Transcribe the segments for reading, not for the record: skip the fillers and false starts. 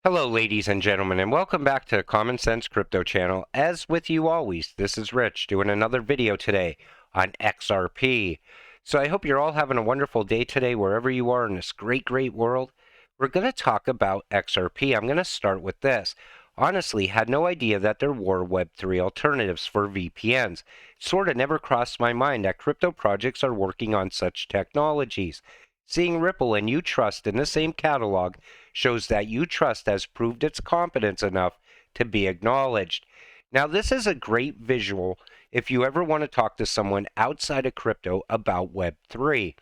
Hello, ladies and gentlemen, and welcome back to Common Sense Crypto Channel. As with you always, this is Rich doing another video today on XRP. So I hope you're all having a wonderful day today wherever you are in this great world. We're going to talk about XRP. I'm going to start with this. Honestly, had no idea that there were Web3 alternatives for VPNs. Sort of never crossed my mind that crypto projects are working on such technologies. Seeing Ripple and UTrust in the same catalog shows that UTrust has proved its competence enough to be acknowledged. Now, this is a great visual if you ever want to talk to someone outside of crypto about Web3,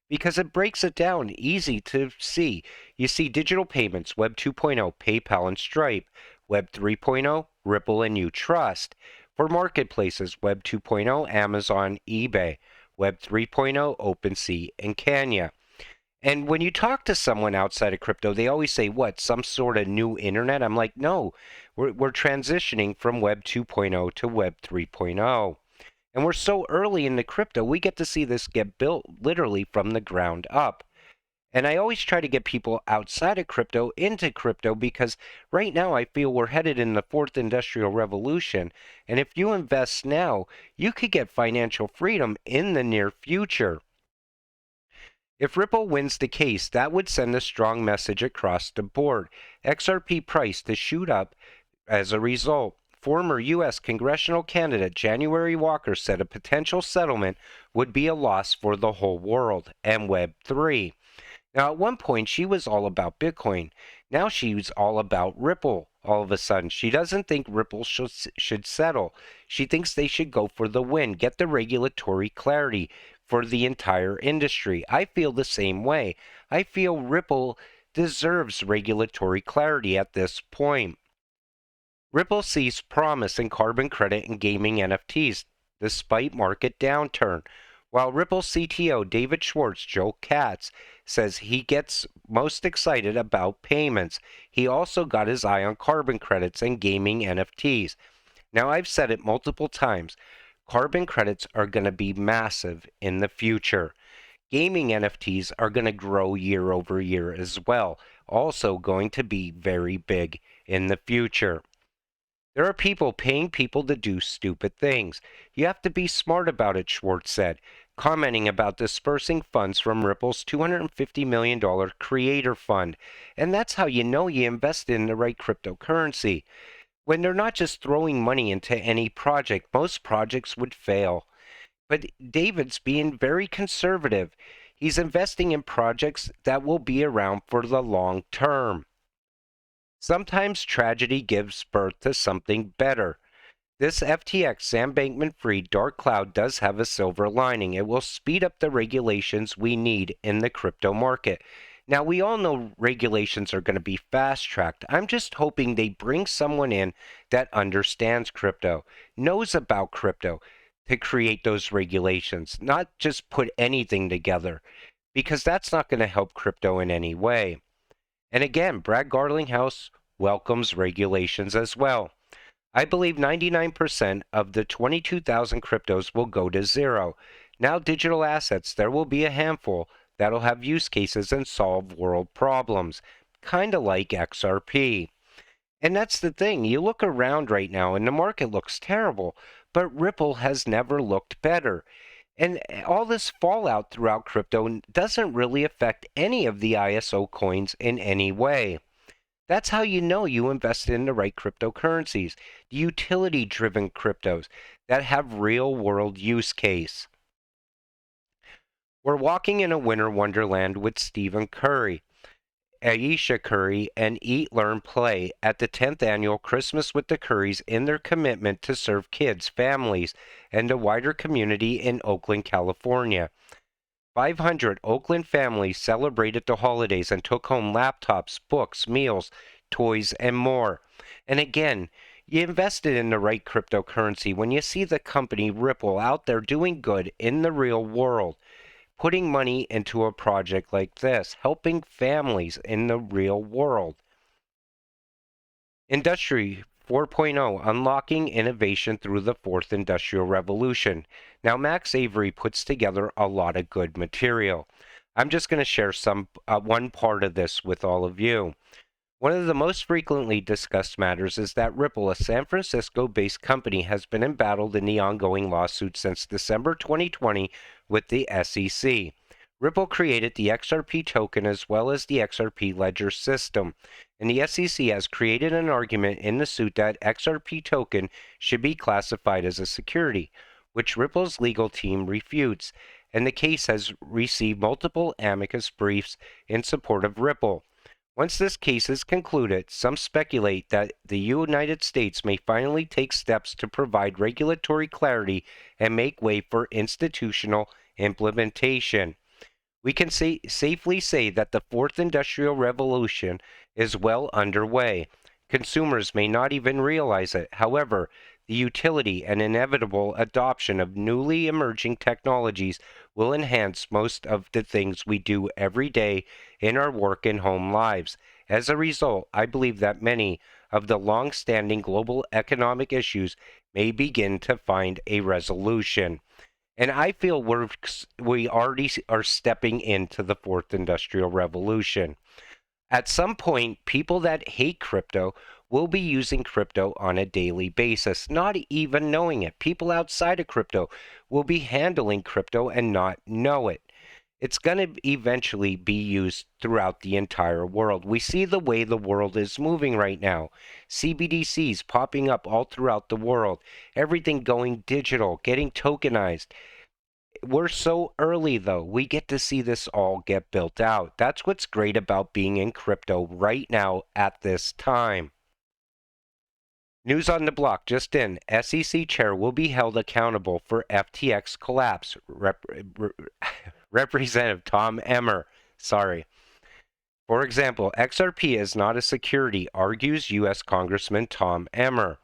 because it breaks it down easy to see. You see digital payments, Web 2.0, PayPal and Stripe, Web 3.0, Ripple and UTrust. For marketplaces, Web 2.0, Amazon, eBay, Web 3.0, OpenSea, and Kenya. And when you talk to someone outside of crypto, they always say, what, some sort of new internet? I'm like, no, we're transitioning from Web 2.0 to Web 3.0. And we're so early in the crypto, we get to see this get built literally from the ground up. And I always try to get people outside of crypto into crypto because right now I feel we're headed in the fourth industrial revolution. And if you invest now, you could get financial freedom in the near future. If Ripple wins the case, that would send a strong message across the board. XRP price to shoot up as a result. Former U.S. congressional candidate January Walker said a potential settlement would be a loss for the whole world and Web3. Now, at one point, she was all about Bitcoin. Now she's all about Ripple. All of a sudden, she doesn't think Ripple should settle. She thinks they should go for the win, get the regulatory clarity for the entire industry. I feel the same way. I feel Ripple deserves regulatory clarity at this point. Ripple sees promise in carbon credit and gaming NFTs despite market downturn. While Ripple CTO David Schwartz, Joe Katz, says he gets most excited about payments, he also got his eye on carbon credits and gaming NFTs. Now, I've said it multiple times. Carbon credits are going to be massive in the future. Gaming NFTs are going to grow year over year as well, also going to be very big in the future. There are people paying people to do stupid things. You have to be smart about it, Schwartz said, commenting about dispersing funds from Ripple's $250 million creator fund. And that's how you know you invested in the right cryptocurrency. When they're not just throwing money into any project, most projects would fail. But David's being very conservative. He's investing in projects that will be around for the long term. Sometimes tragedy gives birth to something better. This FTX Sam Bankman-Fried dark cloud does have a silver lining. It will speed up the regulations we need in the crypto market. Now, we all know regulations are going to be fast-tracked. I'm just hoping they bring someone in that understands crypto, knows about crypto, to create those regulations, not just put anything together, because that's not going to help crypto in any way. And again, Brad Garlinghouse welcomes regulations as well. I believe 99% of the 22,000 cryptos will go to zero. Now, digital assets, there will be a handful that'll have use cases and solve world problems, kind of like XRP. And that's the thing. You look around right now and the market looks terrible, but Ripple has never looked better. And all this fallout throughout crypto doesn't really affect any of the ISO coins in any way. That's how you know you invested in the right cryptocurrencies, the utility-driven cryptos that have real-world use case. We're walking in a winter wonderland with Stephen Curry, Aisha Curry, and Eat, Learn, Play at the 10th annual Christmas with the Currys in their commitment to serve kids, families, and a wider community in Oakland, California. 500 Oakland families celebrated the holidays and took home laptops, books, meals, toys, and more. And again, you invested in the right cryptocurrency when you see the company Ripple out there doing good in the real world, putting money into a project like this, helping families in the real world. Industry 4.0, unlocking innovation through the fourth industrial revolution. Now, Max Avery puts together a lot of good material. I'm just going to share one part of this with all of you. One of the most frequently discussed matters is that Ripple, a San Francisco-based company, has been embattled in the ongoing lawsuit since December 2020 with the SEC. Ripple created the XRP token as well as the XRP ledger system, and the SEC has created an argument in the suit that XRP token should be classified as a security, which Ripple's legal team refutes, and the case has received multiple amicus briefs in support of Ripple. Once this case is concluded, some speculate that the United States may finally take steps to provide regulatory clarity and make way for institutional implementation. We can safely say that the fourth industrial revolution is well underway. Consumers may not even realize it. However, the utility and inevitable adoption of newly emerging technologies will enhance most of the things we do every day in our work and home lives. As a result, I believe that many of the long-standing global economic issues may begin to find a resolution. And I feel we already are stepping into the fourth industrial revolution. At some point, people that hate crypto will be using crypto on a daily basis, not even knowing it. People outside of crypto will be handling crypto and not know it. It's going to eventually be used throughout the entire world. We see the way the world is moving right now. CBDCs popping up all throughout the world. Everything going digital, getting tokenized. We're so early, though. We get to see this all get built out. That's what's great about being in crypto right now at this time. News on the block just in. SEC chair will be held accountable for FTX collapse. Representative Tom Emmer. Sorry. For example, XRP is not a security, argues U.S. Congressman Tom Emmer.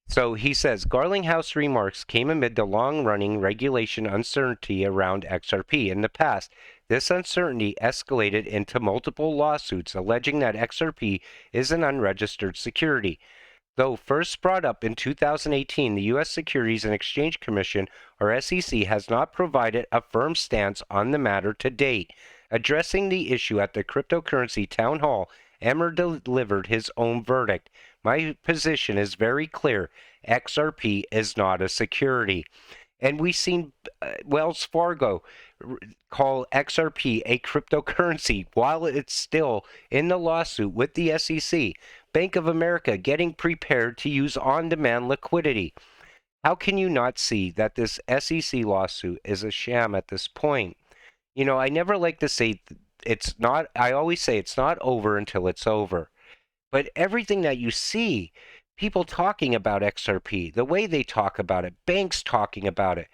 So he says Garlinghouse remarks came amid the long-running regulation uncertainty around XRP. In the past, this uncertainty escalated into multiple lawsuits alleging that XRP is an unregistered security. Though first brought up in 2018, the U.S. Securities and Exchange Commission, or SEC, has not provided a firm stance on the matter to date. Addressing the issue at the cryptocurrency town hall, Emmer delivered his own verdict. My position is very clear. XRP is not a security. And we've seen Wells Fargo call XRP a cryptocurrency while it's still in the lawsuit with the SEC. Bank of America getting prepared to use on-demand liquidity. How can you not see that this SEC lawsuit is a sham at this point? You know, I never like to say it's not, I always say it's not over until it's over. But everything that you see, people talking about XRP, the way they talk about it, banks talking about it,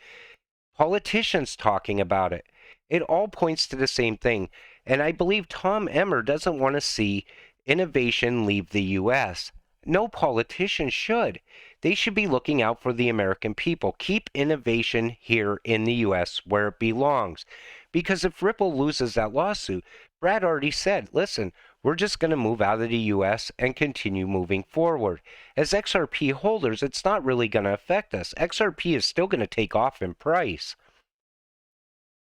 politicians talking about it, it all points to the same thing. And I believe Tom Emmer doesn't want to see innovation leave the U.S. No politician should. They should be looking out for the American people. Keep innovation here in the U.S. where it belongs. Because if Ripple loses that lawsuit, Brad already said, listen, we're just going to move out of the U.S. and continue moving forward. As XRP holders, it's not really going to affect us. XRP is still going to take off in price.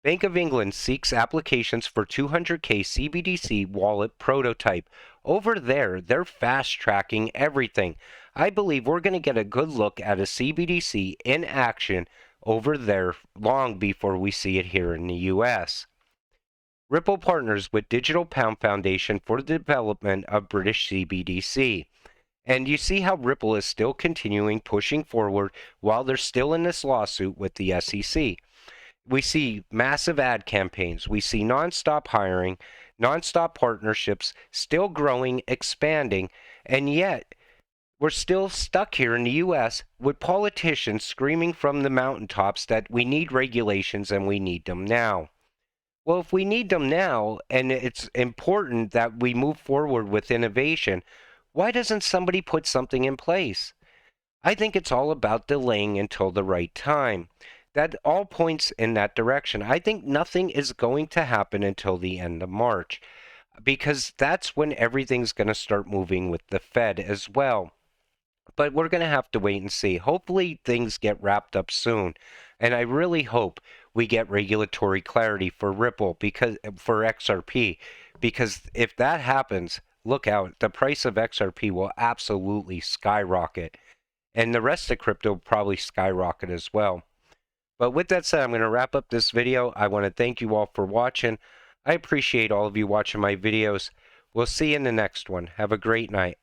Bank of England seeks applications for 200K Cbdc wallet prototype. Over there, they're fast-tracking everything. I believe we're going to get a good look at a Cbdc in action over there long before we see it here in the U.S. Ripple partners with Digital Pound Foundation for the development of British Cbdc. And you see how Ripple is still continuing pushing forward while they're still in this lawsuit with the SEC. We see massive ad campaigns. We see nonstop hiring, nonstop partnerships, still growing, expanding, and yet we're still stuck here in the U.S. with politicians screaming from the mountaintops that we need regulations and we need them now. Well, if we need them now, and it's important that we move forward with innovation, why doesn't somebody put something in place? I think it's all about delaying until the right time. That all points in that direction. I think nothing is going to happen until the end of March, because that's when everything's going to start moving with the Fed as well. But we're going to have to wait and see. Hopefully things get wrapped up soon. And I really hope we get regulatory clarity for Ripple, because for XRP, because if that happens, look out. The price of XRP will absolutely skyrocket. And the rest of crypto will probably skyrocket as well. But with that said, I'm going to wrap up this video. I want to thank you all for watching. I appreciate all of you watching my videos. We'll see you in the next one. Have a great night.